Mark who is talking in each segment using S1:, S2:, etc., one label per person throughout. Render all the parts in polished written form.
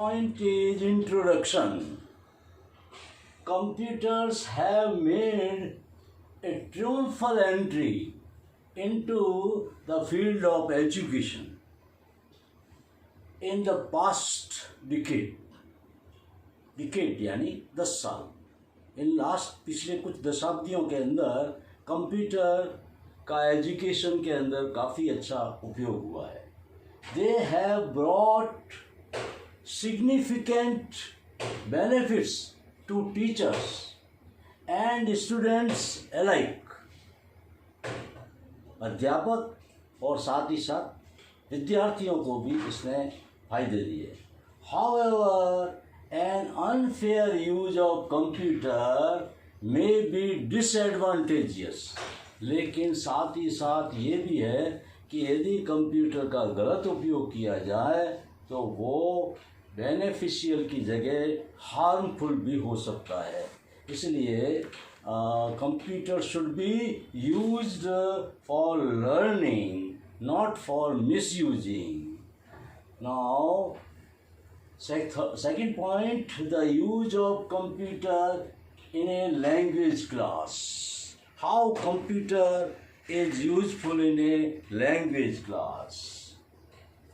S1: point is introduction. Computers have made a triumphal entry into the field of education in the past decade यानी 10 साल in last पिछले कुछ दशाब्दियों के अंदर computer का एजुकेशन के अंदर काफ़ी अच्छा उपयोग हुआ है. They have brought significant benefits to teachers and students alike. अध्यापक और साथ ही साथ विद्यार्थियों को भी इसने फायदे दिए. However, an unfair use of computer may be disadvantageous. लेकिन साथ ही साथ ये भी है कि यदि कंप्यूटर का गलत उपयोग किया जाए तो वो बेनिफिशियल की जगह हार्मफुल भी हो सकता है. इसलिए computer should be used for learning, not for misusing. Now second point, the use of computer in a language class. How computer is useful in a language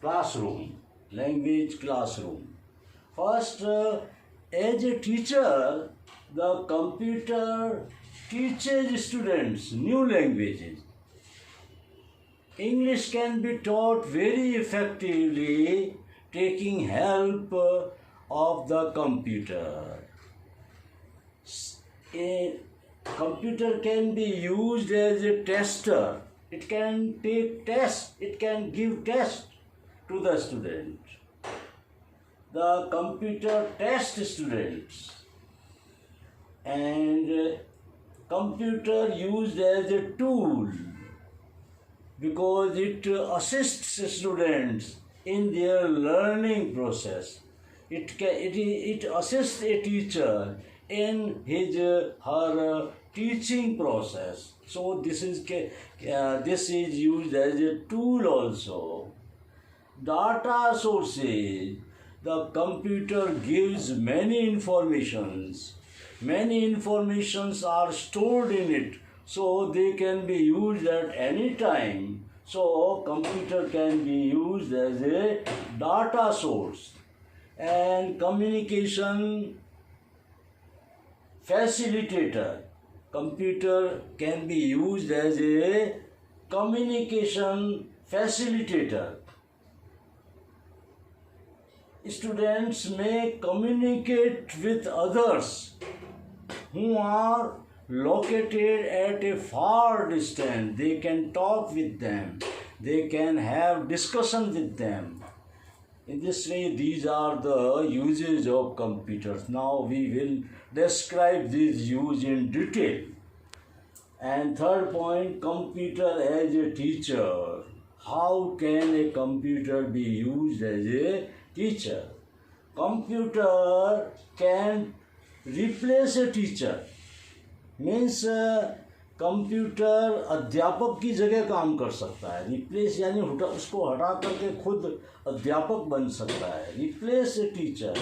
S1: classroom, language classroom. First, as a teacher, the computer teaches students new languages. English can be taught very effectively taking help of the computer. A computer can be used as a tester. It can take tests. It can give tests to the student. The computer tests students. And computer used as a tool because it assists students in their learning process. It assists a teacher in his her teaching process. So this is used as a tool also. Data sources. The computer gives many informations. Many informations are stored in it, so they can be used at any time. So computer can be used as a data source and communication facilitator. Computer can be used as a communication facilitator. Students may communicate with others who are located at a far distance. They can talk with them. They can have discussion with them. In this way, these are the uses of computers. Now we will describe this use in detail. And third point, computer as a teacher. How can a computer be used as a teacher? Computer can replace a teacher. Means computer अध्यापक की जगह काम कर सकता है. Replace यानी उसको हटा करके खुद अध्यापक बन सकता है. Replace a teacher.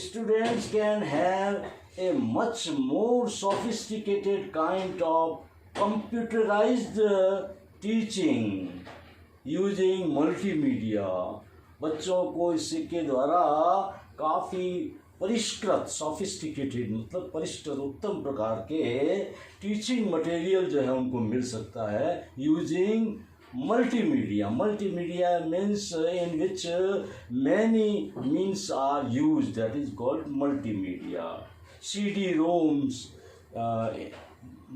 S1: Students can have a much more sophisticated kind of computerised teaching using multimedia. बच्चों को इसके द्वारा काफ़ी परिष्कृत, सोफिस्टिकेटेड मतलब परिष्कृत उत्तम प्रकार के टीचिंग मटेरियल जो है उनको मिल सकता है using multimedia. Multimedia means in which many means are use, that is called multimedia. CD-ROMs.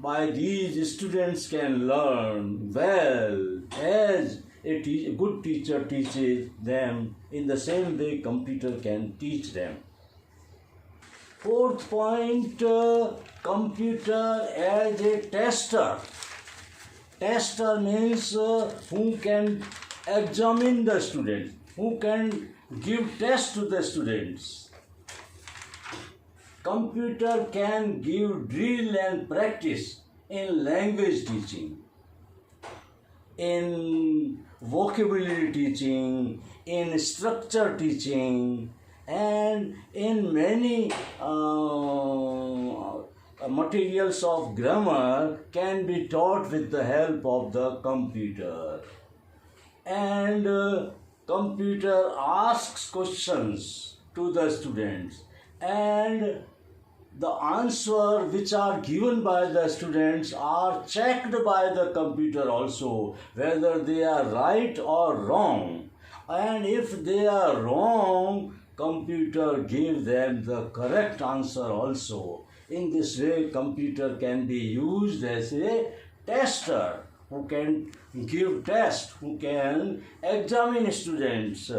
S1: By these students can learn well as a good teacher teaches them. In the same way computer can teach them. Fourth point, computer as a tester. Tester means who can examine the students, who can give tests to the students. Computer can give drill and practice in language teaching, in vocabulary teaching, in structure teaching, and in many materials of grammar can be taught with the help of the computer. And computer asks questions to the students, and the answer which are given by the students are checked by the computer also, whether they are right or wrong. And if they are wrong, computer gives them the correct answer also. In this way, computer can be used as a tester who can give test, who can examine students.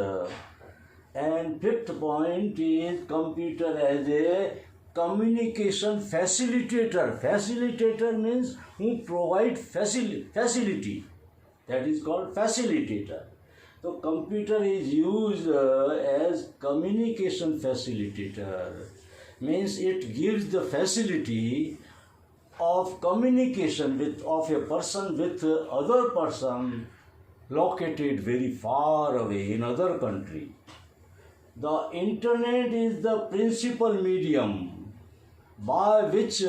S1: And fifth point is computer as a communication facilitator. Facilitator means who provide facility. That is called facilitator. So computer is used as communication facilitator. Means it gives the facility of communication of a person with other person located very far away in other country. The internet is the principal medium by which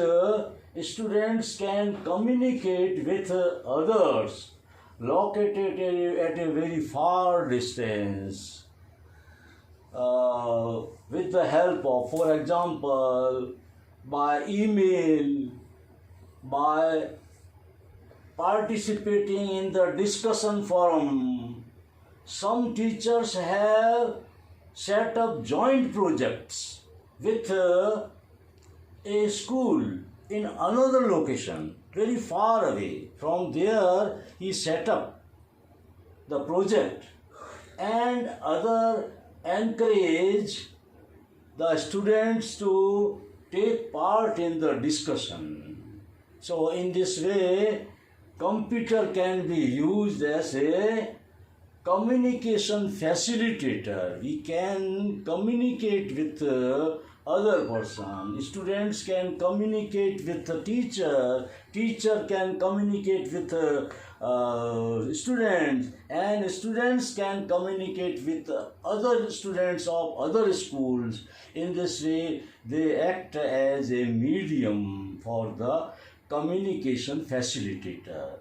S1: students can communicate with others located at a very far distance. With the help of, for example, by email, by participating in the discussion forum. Some teachers have set up joint projects with a school in another location, very far away. From there, he set up the project, and other encourage the students to take part in the discussion. So in this way, computer can be used as a communication facilitator. We can communicate with other person. Students can communicate with the teacher. Teacher can communicate with students, and students can communicate with other students of other schools. In this way, they act as a medium for the communication facilitator.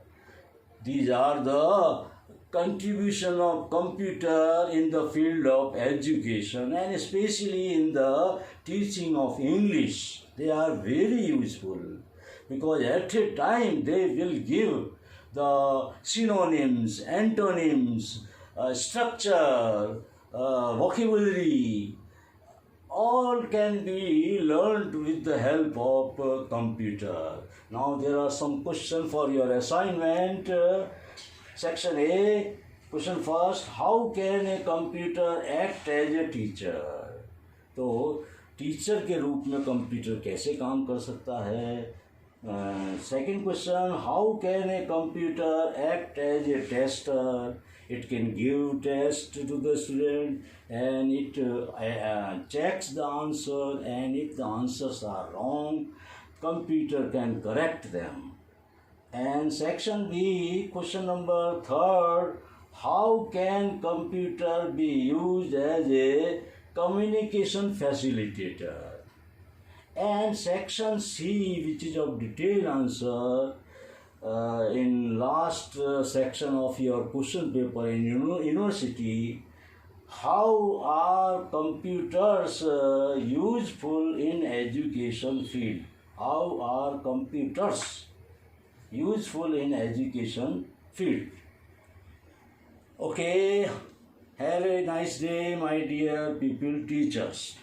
S1: These are the contribution of computer in the field of education, and especially in the teaching of English. They are very useful because at a time they will give the synonyms, antonyms, structure, vocabulary. All can be learned with the help of computer. Now there are some questions for your assignment. Section A, question first, how can a computer act as a teacher? तो teacher के रूप में computer कैसे काम कर सकता है? Second question, how can a computer act as a tester? It can give test to the student, and it checks the answer, and if the answers are wrong, computer can correct them. And section B, question number 3, how can computer be used as a communication facilitator? And section C, which is of detailed answer, in last section of your question paper in university, how are computers useful in education field? How are computers useful in education field? Okay, have a nice day, my dear people, teachers.